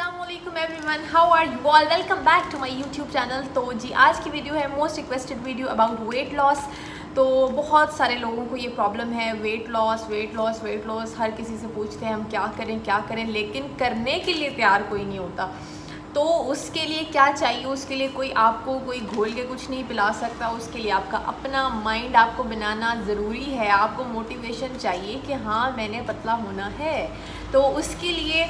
अस्सलामुअलैकुम everyone, how are you all. Welcome back to my YouTube channel. तो जी आज की वीडियो है most requested video about weight loss. तो बहुत सारे लोगों को ये प्रॉब्लम है, वेट लॉस। हर किसी से पूछते हैं हम क्या करें, लेकिन करने के लिए तैयार कोई नहीं होता। तो उसके लिए क्या चाहिए? उसके लिए कोई घोल के कुछ नहीं पिला सकता। उसके लिए आपका अपना माइंड आपको बनाना ज़रूरी है। आपको मोटिवेशन चाहिए कि हाँ मैंने पतला होना है। तो उसके लिए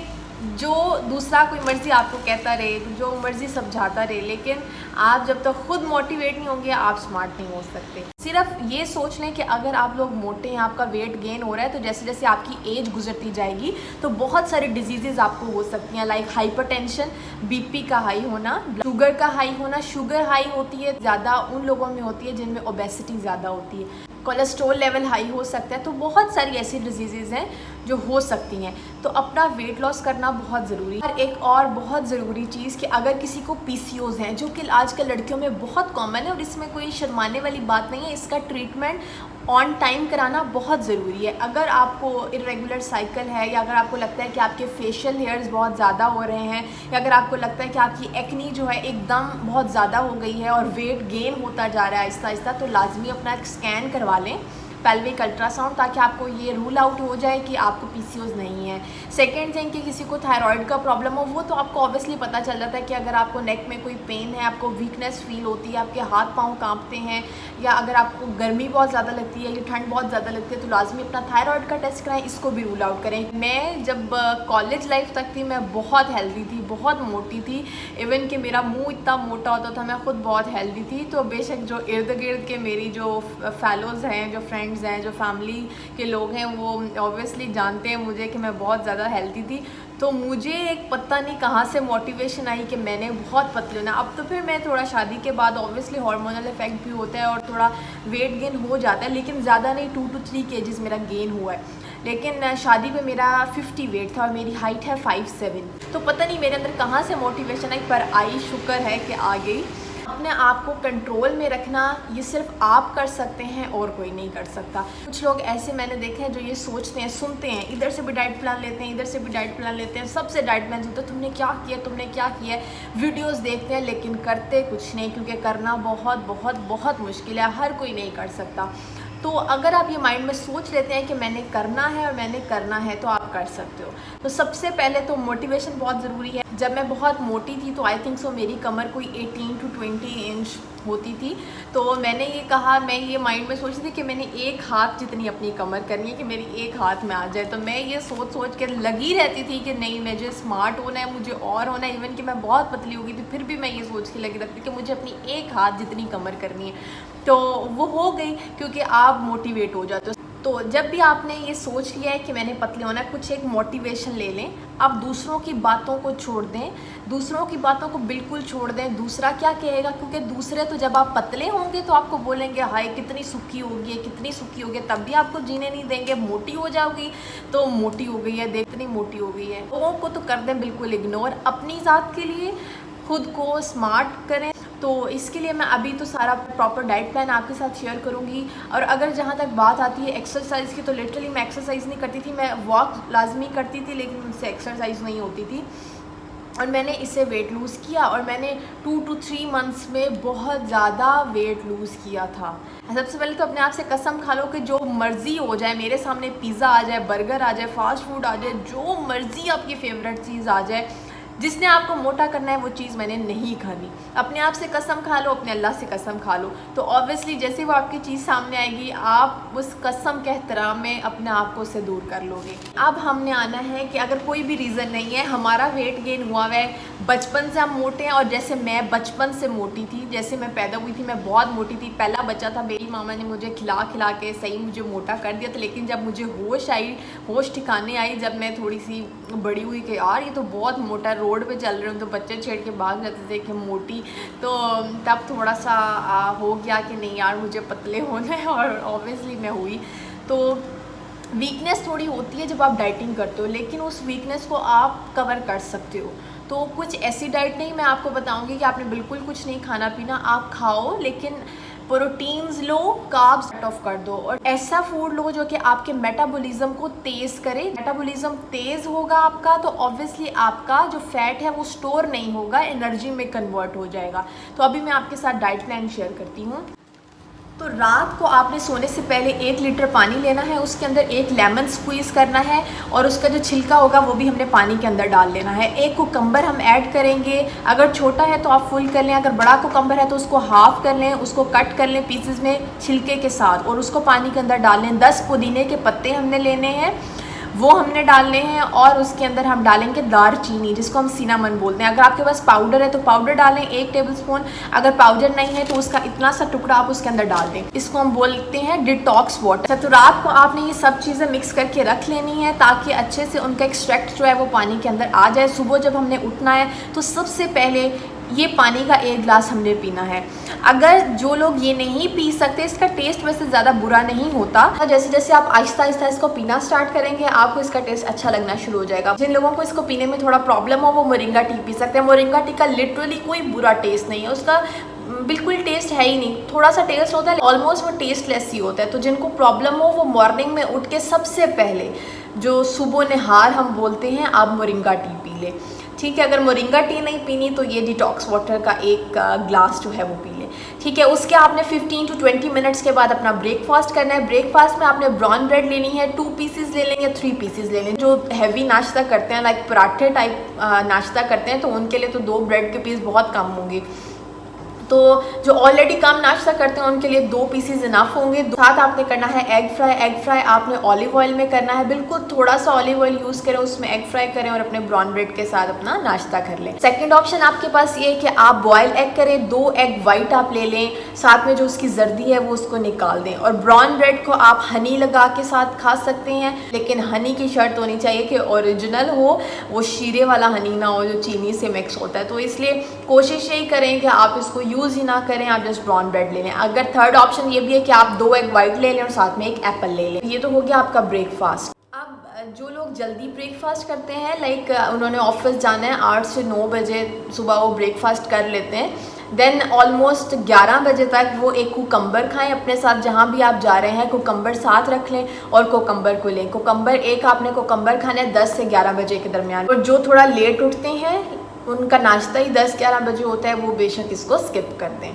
जो दूसरा कोई मर्ज़ी आपको कहता रहे, जो मर्ज़ी समझाता रहे, लेकिन आप जब तक खुद मोटिवेट नहीं होंगे आप स्मार्ट नहीं हो सकते। सिर्फ ये सोच लें कि अगर आप लोग मोटे हैं, आपका वेट गेन हो रहा है, तो जैसे जैसे आपकी एज गुजरती जाएगी तो बहुत सारी डिजीज़ेज़ आपको हो सकती हैं, लाइक हाइपरटेंशन, बीपी का हाई होना, शुगर का हाई होना। शुगर हाई होती है ज़्यादा उन लोगों में होती है जिनमें ओबेसिटी ज़्यादा होती है, कोलेस्ट्रॉल लेवल हाई हो सकता है। तो बहुत सारी ऐसी डिजीज़ेज़ हैं जो हो सकती हैं। तो अपना वेट लॉस करना बहुत ज़रूरी है। और एक और बहुत ज़रूरी चीज़ कि अगर किसी को पीसीओज़ हैं, जो कि आजकल लड़कियों में बहुत कॉमन है और इसमें कोई शर्माने वाली बात नहीं है, इसका ट्रीटमेंट ऑन टाइम कराना बहुत ज़रूरी है। अगर आपको इरेगुलर साइकिल है, या अगर आपको लगता है कि आपके फेशियल हेयर्स बहुत ज़्यादा हो रहे हैं, या अगर आपको लगता है कि आपकी एक्नी जो है एकदम बहुत ज़्यादा हो गई है और वेट गेन होता जा रहा है आहिस्ता आहिस्ता, तो लाजमी अपना एक स्कैन करवा लें, पेल्विक अल्ट्रासाउंड, ताकि आपको ये रूल आउट हो जाए कि आपको पीसीओज़ नहीं है। सेकेंड थिंग कि किसी को थायराइड का प्रॉब्लम हो, वो तो आपको ऑब्वियसली पता चल जाता है कि अगर आपको नेक में कोई पेन है, आपको वीकनेस फील होती है, आपके हाथ पाँव कांपते हैं, या अगर आपको गर्मी बहुत ज़्यादा लगती है या ठंड बहुत ज़्यादा लगती है, तो लाजमी अपना थायराइड का टेस्ट कराएं, इसको भी रूल आउट करें। मैं जब कॉलेज लाइफ तक थी मैं बहुत हेल्दी थी, बहुत मोटी थी, इवन कि मेरा मुँह इतना मोटा होता था, मैं खुद बहुत हेल्दी थी। तो बेशक जो इर्द गिर्द के मेरी जो फेलोज़ हैं, जो फ्रेंड्स हैं, जो फैमिली के लोग हैं, वो ऑब्वियसली जानते हैं मुझे कि मैं बहुत ज़्यादा हेल्दी थी। तो मुझे एक पता नहीं कहाँ से मोटिवेशन आई कि मैंने बहुत पतली होना। अब तो फिर मैं थोड़ा शादी के बाद ऑब्वियसली हार्मोनल इफेक्ट भी होता है और थोड़ा वेट गेन हो जाता है, लेकिन ज़्यादा नहीं, 2 to 3 kgs मेरा गेन हुआ है। लेकिन शादी पे मेरा 50 वेट था और मेरी हाइट है 5'7". तो पता नहीं मेरे अंदर कहाँ से मोटिवेशन आई, पर आई, शुक्र है कि आ गई। अपने आप को कंट्रोल में रखना ये सिर्फ आप कर सकते हैं और कोई नहीं कर सकता। कुछ लोग ऐसे मैंने देखे हैं जो ये सोचते हैं, सुनते हैं, इधर से भी डाइट प्लान लेते हैं, इधर से भी डाइट प्लान लेते हैं, सबसे डाइट प्लान होता है, तुमने क्या किया, वीडियोस देखते हैं लेकिन करते कुछ नहीं, क्योंकि करना बहुत बहुत बहुत मुश्किल है, हर कोई नहीं कर सकता। तो अगर आप ये माइंड में सोच लेते हैं कि मैंने करना है और मैंने करना है, तो आप कर सकते हो। तो सबसे पहले तो मोटिवेशन बहुत ज़रूरी है। जब मैं बहुत मोटी थी तो आई थिंक सो मेरी कमर कोई 18 to 20 इंच होती थी। तो मैंने ये कहा, मैं ये माइंड में सोचती थी कि मैंने एक हाथ जितनी अपनी कमर करनी है कि मेरी एक हाथ में आ जाए। तो मैं ये सोच के लगी रहती थी कि नहीं, मुझे स्मार्ट होना है, मुझे और होना है। इवन कि मैं बहुत पतली हो गई थी, फिर भी मैं ये सोच के लगी रहती थी कि मुझे अपनी एक हाथ जितनी कमर करनी है। तो वो हो गई, क्योंकि आप मोटिवेट हो जाते हो। तो जब भी आपने ये सोच लिया है कि मैंने पतले होना है, कुछ एक मोटिवेशन ले लें। आप दूसरों की बातों को छोड़ दें, दूसरों की बातों को बिल्कुल छोड़ दें। दूसरा क्या कहेगा, क्योंकि दूसरे तो जब आप पतले होंगे तो आपको बोलेंगे हाय कितनी सुखी होगी, कितनी सुखी होगी, तब भी आपको जीने नहीं देंगे। मोटी हो जाओगी तो मोटी हो गई है, देख इतनी मोटी हो गई है। लोगों को तो कर दें बिल्कुल इग्नोर। अपनी ज़ात के लिए खुद को स्मार्ट करें। तो इसके लिए मैं अभी तो सारा प्रॉपर डाइट प्लान आपके साथ शेयर करूँगी। और अगर जहाँ तक बात आती है एक्सरसाइज की, तो लिटरली मैं एक्सरसाइज नहीं करती थी, मैं वॉक लाजमी करती थी, लेकिन मुझसे एक्सरसाइज नहीं होती थी। और मैंने इससे वेट लूज़ किया और मैंने 2 to 3 मंथ्स में बहुत ज़्यादा वेट लूज़ किया था। सबसे पहले तो अपने आप से कसम खा लो कि जो मर्ज़ी हो जाए, मेरे सामने पिज़्ज़ा आ जाए, बर्गर आ जाए, फास्ट फूड आ जाए, जो मर्ज़ी आपकी फेवरेट चीज़ आ जाए, जिसने आपको मोटा करना है वो चीज़ मैंने नहीं खानी। अपने आप से कसम खा लो, अपने अल्लाह से कसम खा लो। तो ऑब्वियसली जैसे वो आपकी चीज़ सामने आएगी, आप उस कसम के एहतराम में अपने आप को उससे दूर कर लोगे। अब हमने आना है कि अगर कोई भी रीज़न नहीं है, हमारा वेट गेन हुआ है, बचपन से हम मोटे हैं। और जैसे मैं बचपन से मोटी थी, जैसे मैं पैदा हुई थी मैं बहुत मोटी थी। पहला बच्चा था, मेरी मामा ने मुझे खिला खिला के सही मुझे मोटा कर दिया था। लेकिन जब मुझे होश आई, होश ठिकाने आई, जब मैं थोड़ी सी बड़ी हुई कि यार ये तो बहुत मोटा, रोड पे चल रहे हो तो बच्चे छेड़ के भाग जाते थे कि मोटी। तो तब थोड़ा सा हो गया कि नहीं यार मुझे पतले होना है, और ऑब्वियसली मैं हुई। तो वीकनेस थोड़ी होती है जब आप डाइटिंग करते हो, लेकिन उस वीकनेस को आप कवर कर सकते हो। तो कुछ ऐसी डाइट नहीं मैं आपको बताऊंगी कि आपने बिल्कुल कुछ नहीं खाना पीना, आप खाओ, लेकिन प्रोटीन्स लो, कार्ब्स कट ऑफ कर दो और ऐसा फूड लो जो कि आपके मेटाबॉलिज्म को तेज़ करे। मेटाबॉलिज्म तेज़ होगा आपका तो ऑब्वियसली आपका जो फैट है वो स्टोर नहीं होगा, एनर्जी में कन्वर्ट हो जाएगा। तो अभी मैं आपके साथ डाइट प्लान शेयर करती हूँ। तो रात को आपने सोने से पहले 1 लीटर पानी लेना है, उसके अंदर 1 लेमन स्क्वीज़ करना है और उसका जो छिलका होगा वो भी हमने पानी के अंदर डाल लेना है। 1 कुकम्बर हम ऐड करेंगे, अगर छोटा है तो आप फुल कर लें, अगर बड़ा कुकम्बर है तो उसको हाफ़ कर लें, उसको कट कर लें पीसेस में छिलके के साथ और उसको पानी के अंदर डाल लें। 10 पुदीने के पत्ते हमने लेने हैं, वो हमने डालने हैं और उसके अंदर हम डालेंगे दारचीनी जिसको हम सिनामन बोलते हैं। अगर आपके पास पाउडर है तो पाउडर डालें 1 टेबलस्पून, अगर पाउडर नहीं है तो उसका इतना सा टुकड़ा आप उसके अंदर डाल दें। इसको हम बोलते हैं डिटॉक्स वाटर। तो रात को आपने ये सब चीज़ें मिक्स करके रख लेनी है ताकि अच्छे से उनका एक्सट्रैक्ट जो है वो पानी के अंदर आ जाए। सुबह जब हमने उठना है तो सबसे पहले ये पानी का 1 गिलास हमने पीना है। अगर जो लोग ये नहीं पी सकते, इसका टेस्ट वैसे ज़्यादा बुरा नहीं होता, जैसे जैसे आप आहिस्ता आहिस्ता इसको पीना स्टार्ट करेंगे आपको इसका टेस्ट अच्छा लगना शुरू हो जाएगा। जिन लोगों को इसको पीने में थोड़ा प्रॉब्लम हो वो मोरिंगा टी पी सकते हैं। मोरिंगा टी का लिटरली कोई बुरा टेस्ट नहीं है, उसका बिल्कुल टेस्ट है ही नहीं, थोड़ा सा टेस्ट होता है, ऑलमोस्ट वो टेस्टलेस ही होता है। तो जिनको प्रॉब्लम हो वो मॉर्निंग में उठ के सबसे पहले जो सुबह निहार हम बोलते हैं आप मोरिंगा टी पी लें, ठीक है। अगर मोरिंगा टी नहीं पीनी तो ये डिटॉक्स वाटर का 1 ग्लास जो है वो पी लें, ठीक है। उसके आपने 15 to 20 मिनट्स के बाद अपना ब्रेकफास्ट करना है। ब्रेकफास्ट में आपने ब्राउन ब्रेड लेनी है, 2 पीसेस ले लें या 3 पीसेस ले लें। जो हैवी नाश्ता करते हैं लाइक पराठे टाइप नाश्ता करते हैं तो उनके लिए तो 2 ब्रेड के पीस बहुत कम होंगे। तो जो ऑलरेडी कम नाश्ता करते हैं उनके लिए 2 पीसेस इनफ होंगे। साथ आपने करना है एग फ्राई। एग फ्राई आपने ऑलिव ऑयल में करना है, बिल्कुल थोड़ा सा ऑलिव ऑयल यूज़ करें, उसमें एग फ्राई करें और अपने ब्राउन ब्रेड के साथ अपना नाश्ता कर लें। सेकंड ऑप्शन आपके पास ये है कि आप बॉयल एग करें, 2 एग वाइट आप ले लें, साथ में जो उसकी जर्दी है वो उसको निकाल दें और ब्राउन ब्रेड को आप हनी लगा के साथ खा सकते हैं, लेकिन हनी की शर्त होनी चाहिए कि ओरिजिनल हो, वो शीरे वाला हनी ना हो जो चीनी से मिक्स होता है। तो इसलिए कोशिश यही करें कि आप इसको यूज़ ही ना करें, आप जस्ट ब्राउन ब्रेड ले लें। अगर थर्ड ऑप्शन ये भी है कि आप 2 एग वाइट ले लें और साथ में 1 एप्पल ले लें। ये तो हो गया आपका ब्रेकफास्ट। अब जो लोग जल्दी ब्रेकफास्ट करते हैं लाइक उन्होंने ऑफिस जाना है 8 से 9 बजे सुबह वो ब्रेकफास्ट कर लेते हैं, देन ऑलमोस्ट 11 बजे तक वो 1 कुकम्बर खाएं अपने साथ, जहाँ भी आप जा रहे हैं कुकम्बर साथ रख लें और कुकम्बर को लें। कुकम्बर 1 आपने कुकम्बर खाना है 10 से 11 बजे के दरमियान। और जो थोड़ा लेट उठते हैं उनका नाश्ता ही 10-11 बजे होता है, वो बेशक इसको स्किप कर दें।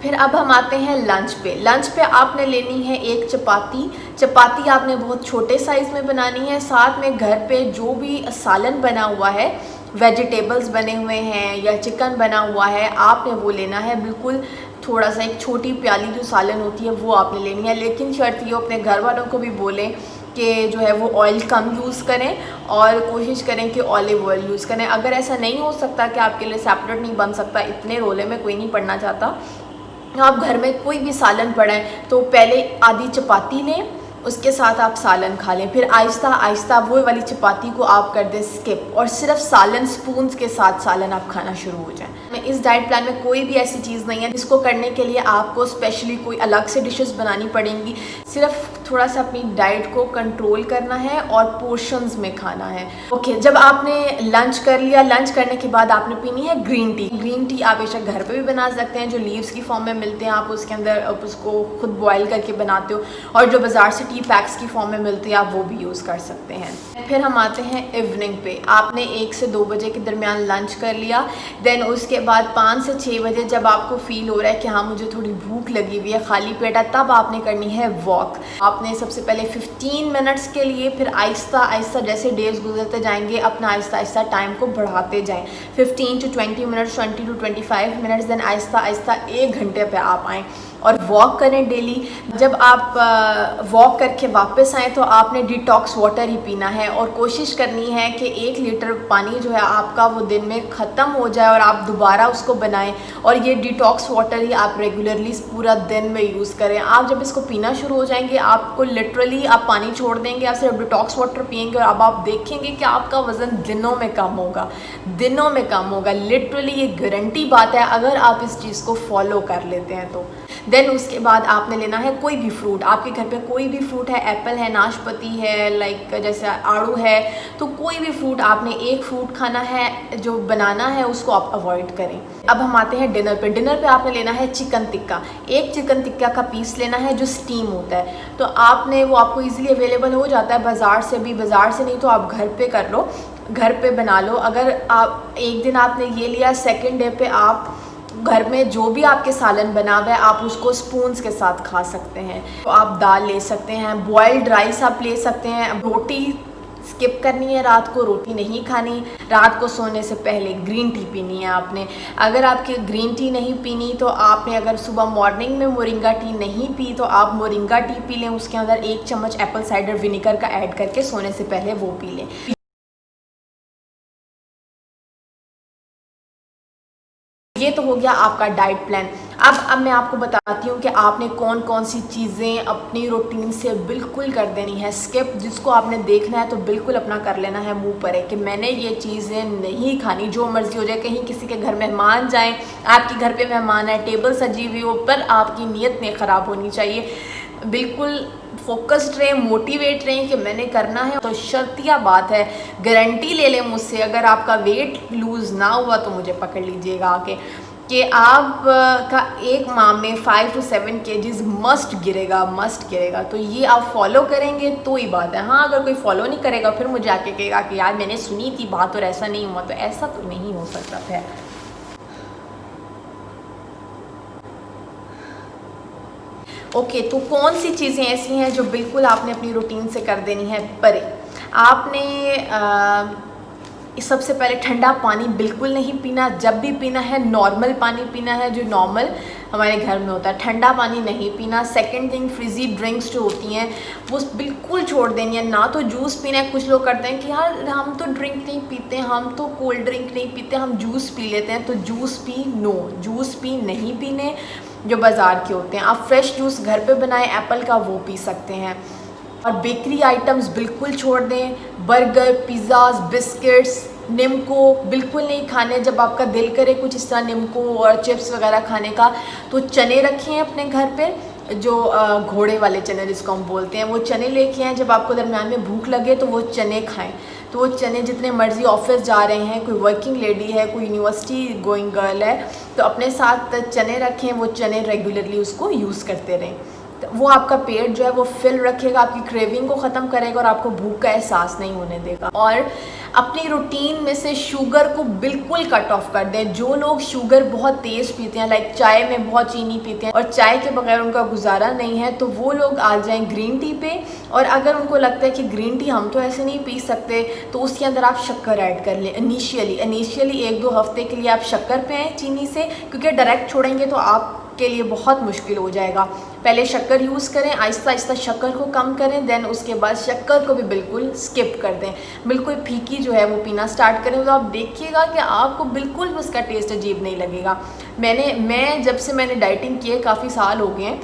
फिर अब हम आते हैं लंच पे। लंच पे आपने लेनी है 1 चपाती। चपाती आपने बहुत छोटे साइज़ में बनानी है। साथ में घर पे जो भी सालन बना हुआ है, वेजिटेबल्स बने हुए हैं या चिकन बना हुआ है, आपने वो लेना है। बिल्कुल थोड़ा सा एक छोटी प्याली जो सालन होती है वो आपने लेनी है, लेकिन शर्त ये अपने घर वालों को भी बोलें कि जो है वो ऑयल कम यूज़ करें और कोशिश करें कि ऑलिव ऑयल यूज़ करें। अगर ऐसा नहीं हो सकता कि आपके लिए सेपरेट नहीं बन सकता, इतने रोले में कोई नहीं पड़ना चाहता, आप घर में कोई भी सालन पड़ा है तो पहले आधी चपाती लें, उसके साथ आप सालन खा लें, फिर आहिस्ता आहिस्ता वो वाली चपाती को आप कर दें स्किप और सिर्फ सालन स्पून्स के साथ सालन आप खाना शुरू हो जाएं। इस डाइट प्लान में कोई भी ऐसी चीज़ नहीं है जिसको करने के लिए आपको स्पेशली कोई अलग से डिशेस बनानी पड़ेंगी। सिर्फ थोड़ा सा अपनी डाइट को कंट्रोल करना है और पोर्शंस में खाना है। ओके, जब आपने लंच कर लिया, लंच करने के बाद आपने पीनी है ग्रीन टी। ग्रीन टी आप बेशक घर पे भी बना सकते हैं, जो लीव्स की फॉर्म में मिलते हैं आप उसके अंदर आप उसको खुद बॉयल करके बनाते हो, और जो बाज़ार से टी पैक्स की फॉर्म में मिलती है आप वो भी यूज़ कर सकते हैं। फिर हम आते हैं इवनिंग पे। आपने 1 से 2 बजे के दरमियान लंच कर लिया, देन उसके बाद 5 से 6 बजे जब आपको फील हो रहा है कि हाँ मुझे थोड़ी भूख लगी हुई है, खाली पेट है, तब आपने करनी है वॉक। आपने सबसे पहले 15 मिनट्स के लिए, फिर आहिस्ता आहिस्ता जैसे डेज गुजरते जाएंगे अपना आहिस्ता आहिस्ता टाइम को बढ़ाते जाएं। 15 to 20 minutes, 20 to 25 minutes, then आहिस्ता आहिस्ता 1 घंटे पे आप आएँ और वॉक करें डेली। जब आप वॉक करके वापस आएँ तो आपने डिटॉक्स वाटर ही पीना है और कोशिश करनी है कि 1 लीटर पानी जो है आपका वो दिन में ख़त्म हो जाए और आप दोबारा उसको बनाएं, और ये डिटॉक्स वाटर ही आप रेगुलरली पूरा दिन में यूज़ करें। आप जब इसको पीना शुरू हो जाएंगे आपको लिटरली आप पानी छोड़ देंगे, आप सिर्फ डिटॉक्स वाटर पिएंगे और अब आप देखेंगे कि आपका वज़न दिनों में कम होगा, दिनों में कम होगा। लिटरली ये गारंटी बात है अगर आप इस चीज़ को फॉलो कर लेते हैं तो। देन उसके बाद आपने लेना है कोई भी फ्रूट, आपके घर पे कोई भी फ्रूट है, एप्पल है, नाशपाती है, लाइक जैसे आड़ू है, तो कोई भी फ्रूट आपने एक फ्रूट खाना है, जो बनाना है उसको आप अवॉइड करें। अब हम आते हैं डिनर पे। डिनर पे आपने लेना है चिकन टिक्का, एक चिकन टिक्का का पीस लेना है जो स्टीम होता है। तो आपने वो आपको ईजिली अवेलेबल हो जाता है बाज़ार से भी, बाज़ार से नहीं तो आप घर पे कर लो, घर पे बना लो। अगर आप एक दिन आपने ये लिया, सेकेंड डे पे आप घर में जो भी आपके सालन बना हुआ है आप उसको स्पून्स के साथ खा सकते हैं। तो आप दाल ले सकते हैं, बॉइल्ड राइस आप ले सकते हैं। रोटी स्किप करनी है, रात को रोटी नहीं खानी। रात को सोने से पहले ग्रीन टी पीनी है आपने। अगर आपके ग्रीन टी नहीं पीनी तो आपने, अगर सुबह मॉर्निंग में मोरिंगा टी नहीं पी तो आप मोरिंगा टी पी लें, उसके अंदर 1 चम्मच एप्पल साइडर विनेगर का ऐड करके सोने से पहले वो पी लें। ये तो हो गया आपका डाइट प्लान। अब मैं आपको बताती हूँ कि आपने कौन कौन सी चीज़ें अपनी रूटीन से बिल्कुल कर देनी है स्किप। जिसको आपने देखना है तो बिल्कुल अपना कर लेना है मुंह पर है कि मैंने ये चीज़ें नहीं खानी, जो मर्जी हो जाए। कहीं किसी के घर मेहमान जाएं, आपके घर पे मेहमान है, टेबल सजी हुई हो, पर आपकी नीयत नहीं ख़राब होनी चाहिए। बिल्कुल फोकस्ड रहें, मोटिवेट रहें कि मैंने करना है। तो शर्तिया बात है, गारंटी ले लें मुझसे, अगर आपका वेट लूज़ ना हुआ तो मुझे पकड़ लीजिएगा आके कि आप का एक माह में 5 to 7 kgs मस्ट गिरेगा। तो ये आप फॉलो करेंगे तो ही बात है। हाँ, अगर कोई फॉलो नहीं करेगा फिर मुझे आके कहेगा कि यार मैंने सुनी थी बात और ऐसा नहीं हुआ, तो ऐसा तो नहीं हो सकता है। ओके, तो कौन सी चीज़ें ऐसी हैं जो बिल्कुल आपने अपनी रूटीन से कर देनी है परे। आपने सबसे पहले ठंडा पानी बिल्कुल नहीं पीना। जब भी पीना है नॉर्मल पानी पीना है, जो नॉर्मल हमारे घर में होता है। ठंडा पानी नहीं पीना। सेकंड थिंग, फ्रिजी ड्रिंक्स जो होती हैं वो बिल्कुल छोड़ देनी है। ना तो जूस पीना है। कुछ लोग करते हैं कि यार हम तो ड्रिंक नहीं पीते, हम तो कोल्ड ड्रिंक नहीं पीते, हम जूस पी लेते हैं। तो जूस पी जूस पी नहीं पीने जो बाज़ार के होते हैं। आप फ्रेश जूस घर पे बनाएं एप्पल का, वो पी सकते हैं। और बेकरी आइटम्स बिल्कुल छोड़ दें। बर्गर, पिज़्ज़ाज, बिस्किट्स, निम्को बिल्कुल नहीं खाने। जब आपका दिल करे कुछ इस तरह निम्को और चिप्स वगैरह खाने का, तो चने रखें अपने घर पे, जो घोड़े वाले चने जिसको हम बोलते हैं, वो चने लेके आएँ। जब आपको दरमियान में भूख लगे तो वो चने खाएं। तो वो चने जितने मर्जी, ऑफिस जा रहे हैं, कोई वर्किंग लेडी है, कोई यूनिवर्सिटी गोइंग गर्ल है, तो अपने साथ चने रखें। वो चने रेगुलरली उसको यूज़ करते रहें। तो वो आपका पेट जो है वो फिल रखेगा, आपकी क्रेविंग को ख़त्म करेगा और आपको भूख का एहसास नहीं होने देगा। और अपनी रूटीन में से शुगर को बिल्कुल कट ऑफ कर दें। जो लोग शुगर बहुत तेज़ पीते हैं, लाइक चाय में बहुत चीनी पीते हैं और चाय के बगैर उनका गुजारा नहीं है, तो वो लोग आ जाएं ग्रीन टी पे। और अगर उनको लगता है कि ग्रीन टी हम तो ऐसे नहीं पी सकते, तो उसके अंदर आप शक्कर ऐड कर लें। इनिशियली 1-2 हफ्ते के लिए आप शक्कर पे आएँ चीनी से, क्योंकि डायरेक्ट छोड़ेंगे तो आप के लिए बहुत मुश्किल हो जाएगा। पहले शक्कर यूज़ करें, आहिस्ता आहिस्ता शक्कर को कम करें, देन उसके बाद शक्कर को भी बिल्कुल स्किप कर दें। बिल्कुल फीकी जो है वो पीना स्टार्ट करें, तो आप देखिएगा कि आपको बिल्कुल भी उसका टेस्ट अजीब नहीं लगेगा। मैं जब से मैंने डाइटिंग की है, काफ़ी साल हो गए हैं,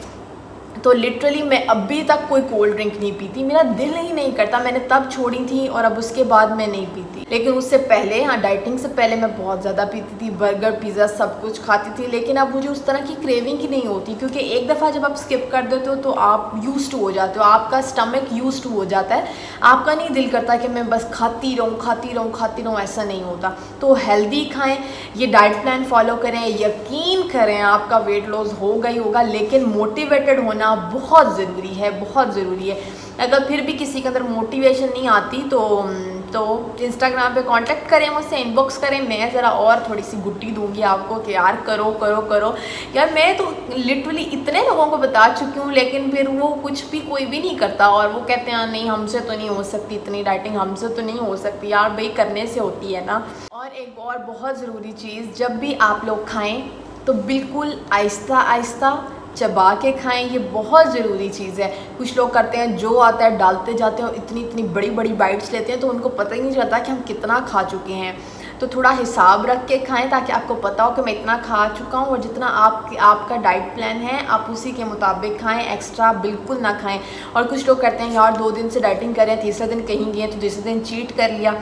तो लिटरली मैं अभी तक कोई कोल्ड ड्रिंक नहीं पीती। मेरा दिल ही नहीं करता। मैंने तब छोड़ी थी और अब उसके बाद मैं नहीं पीती। लेकिन उससे पहले, हाँ, डाइटिंग से पहले मैं बहुत ज़्यादा पीती थी। बर्गर, पिज़्ज़ा सब कुछ खाती थी। लेकिन अब मुझे उस तरह की क्रेविंग ही नहीं होती, क्योंकि एक दफ़ा जब आप स्किप कर देते हो तो आप यूज्ड टू हो जाते हो, आपका स्टमक यूज्ड टू हो जाता है। आपका नहीं दिल करता कि मैं बस खाती रहूँ, ऐसा नहीं होता। तो हेल्दी खाएँ, ये डाइट प्लान फॉलो करें, यकीन करें आपका वेट लॉस होगा ही होगा। लेकिन मोटिवेटेड होना बहुत ज़रूरी है। अगर फिर भी किसी के अंदर मोटिवेशन नहीं आती तो इंस्टाग्राम पे कांटेक्ट करें मुझसे, इनबॉक्स करें। मैं ज़रा और थोड़ी सी गुट्टी दूंगी आपको कि यार करो। यार मैं तो लिटरली इतने लोगों को बता चुकी हूँ, लेकिन फिर वो कोई भी नहीं करता। और वो कहते हैं नहीं, हमसे तो नहीं हो सकती इतनी डाइटिंग, हमसे तो नहीं हो सकती। यार भाई, करने से होती है ना। और एक और बहुत ज़रूरी चीज़, जब भी आप लोग खाएँ तो बिल्कुल आहिस्ता चबा के खाएं। ये बहुत ज़रूरी चीज़ है। कुछ लोग करते हैं, जो आता है डालते जाते हैं और इतनी बड़ी बाइट्स लेते हैं, तो उनको पता ही नहीं चलता कि हम कितना खा चुके हैं। तो थोड़ा हिसाब रख के खाएं, ताकि आपको पता हो कि मैं इतना खा चुका हूँ, और जितना आपका डाइट प्लान है आप उसी के मुताबिक खाएं। एक्स्ट्रा बिल्कुल ना खाएं। और कुछ लोग करते हैं यार 2 दिन से डाइटिंग कर रहे हैं, तीसरे दिन कहीं गए तो तीसरे दिन चीट कर लिया।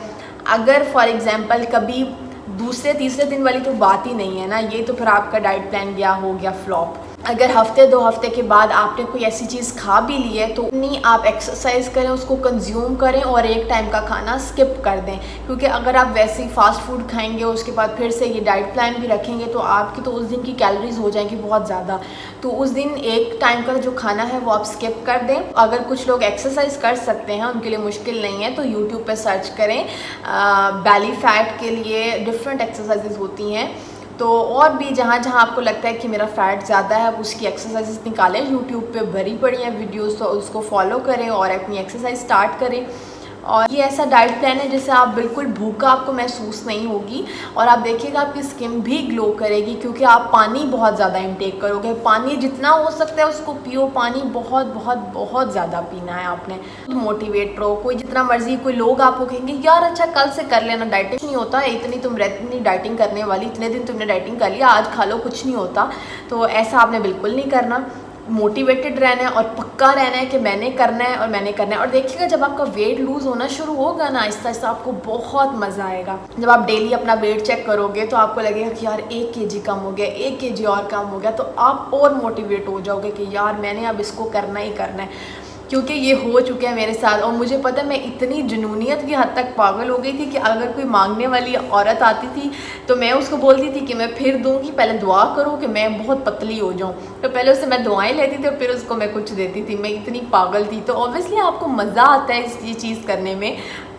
अगर फॉर एग्ज़ाम्पल कभी दूसरे तीसरे दिन वाली तो बात ही नहीं है ना, ये तो फिर आपका डाइट प्लान हो गया फ्लॉप। अगर हफ्ते 2 हफ्ते के बाद आपने कोई ऐसी चीज़ खा भी ली है तो नहीं, आप एक्सरसाइज करें, उसको कंज्यूम करें और एक टाइम का खाना स्किप कर दें। क्योंकि अगर आप वैसे ही फास्ट फूड खाएंगे उसके बाद फिर से ये डाइट प्लान भी रखेंगे तो आपकी तो उस दिन की कैलोरीज हो जाएंगी बहुत ज़्यादा। तो उस दिन एक टाइम का जो खाना है वो आप स्किप कर दें। अगर कुछ लोग एक्सरसाइज कर सकते हैं, उनके लिए मुश्किल नहीं है, तो यूट्यूब पर सर्च करें बेली फैट के लिए डिफरेंट एक्सरसाइजेज होती हैं। तो और भी जहाँ जहाँ आपको लगता है कि मेरा फ़ैट ज़्यादा है, उसकी एक्सरसाइजेस निकालें, यूट्यूब पे भरी पड़ी हैं वीडियोस, तो उसको फॉलो करें और अपनी एक्सरसाइज स्टार्ट करें। और ये ऐसा डाइट प्लान है जिससे आप बिल्कुल भूखा आपको महसूस नहीं होगी और आप देखिएगा आपकी स्किन भी ग्लो करेगी, क्योंकि आप पानी बहुत ज़्यादा इंटेक करोगे। पानी जितना हो सकता है उसको पियो, पानी बहुत बहुत बहुत ज़्यादा पीना है आपने। मोटिवेट रहो, कोई जितना मर्जी, कोई लोग आपको कहेंगे यार अच्छा कल से कर लेना, डाइटिंग नहीं होता, इतनी तुम रहती डाइटिंग करने वाली, इतने दिन तुमने डाइटिंग कर लिया, आज खा लो, कुछ नहीं होता। तो ऐसा आपने बिल्कुल नहीं करना। मोटिवेटेड रहना है और पक्का रहना है कि मैंने करना है और मैंने करना है। और देखिएगा जब आपका वेट लूज़ होना शुरू होगा ना आहिस्ता आहिस्ता, आपको बहुत मज़ा आएगा। जब आप डेली अपना वेट चेक करोगे तो आपको लगेगा कि यार 1 kg कम हो गया, 1 kg और कम हो गया, तो आप और मोटिवेट हो जाओगे कि यार मैंने अब इसको करना ही करना है, क्योंकि ये हो चुका है मेरे साथ। और मुझे पता है मैं इतनी जुनूनियत की हद तक पागल हो गई थी कि अगर कोई मांगने वाली औरत आती थी तो मैं उसको बोलती थी कि मैं फिर दूंगी, पहले दुआ करो कि मैं बहुत पतली हो जाऊं। तो पहले उससे मैं दुआएं लेती थी और फिर उसको मैं कुछ देती थी, मैं इतनी पागल थी। तो ऑब्वियसली आपको मज़ा आता है ये चीज़ करने में,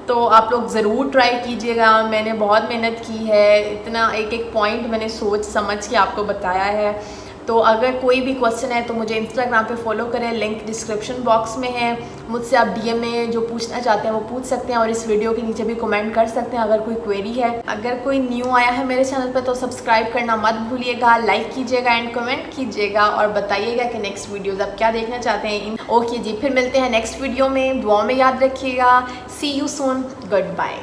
तो आप लोग ज़रूर ट्राई कीजिएगा। मैंने बहुत मेहनत की है, इतना एक एक पॉइंट मैंने सोच समझ के आपको बताया है। तो अगर कोई भी क्वेश्चन है तो मुझे इंस्टाग्राम पे फॉलो करें, लिंक डिस्क्रिप्शन बॉक्स में है। मुझसे आप डीएम में जो पूछना चाहते हैं वो पूछ सकते हैं और इस वीडियो के नीचे भी कमेंट कर सकते हैं अगर कोई क्वेरी है। अगर कोई न्यू आया है मेरे चैनल पे तो सब्सक्राइब करना मत भूलिएगा, लाइक कीजिएगा एंड कमेंट कीजिएगा और बताइएगा कि नेक्स्ट वीडियोज़ आप क्या देखना चाहते हैं। ओके जी, फिर मिलते हैं नेक्स्ट वीडियो में, दुआ में याद रखिएगा। सी यू सून, गुड बाय।